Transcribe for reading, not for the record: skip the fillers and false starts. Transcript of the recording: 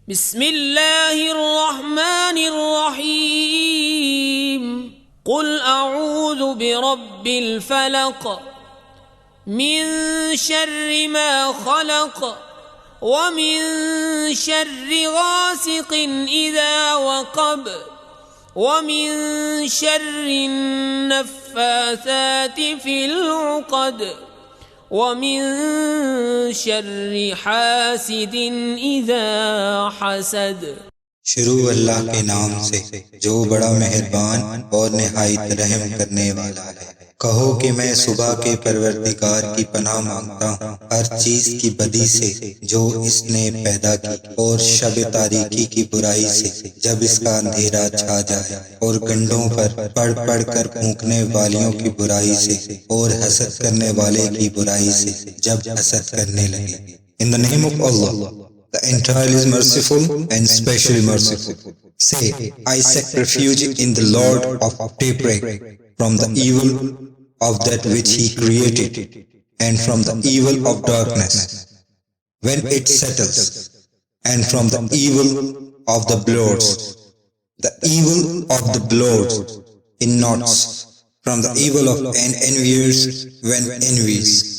बिस्मिल्लाहिर्रहमानिर्रहीम। कुल अऊज़ु बिरब्बिल फलक मिन शर्रि मा खलक व मिन शर्रि गासिकिन इज़ा वक़ब व मिन शर्रि नफ़्फ़ासाति फ़िल उक़द व मिन शर्रि हासिदिन इज़ा हसद। शुरू अल्लाह के नाम से जो बड़ा मेहरबान और निहायत रहम करने वाला है। कहो कि मैं सुबह के परवरदिगार की पनाह मांगता हूँ हर चीज की बदी से जो इसने पैदा की, और शब तारीकी की बुराई से जब इसका अंधेरा छा जाए, और गंडों पर पढ़ पढ़ कर फूंकने वालियों की बुराई से, और हसद करने वाले की बुराई से जब हसद करने लगे। In the name of Allah, the entirely merciful and specially merciful. Say, I seek refuge in the Lord of daybreak, from the evil of that which He created, and from the evil of darkness when it settles, and from the evil of the blows, the evil of the blows in knots, from the evil of an envious when envious,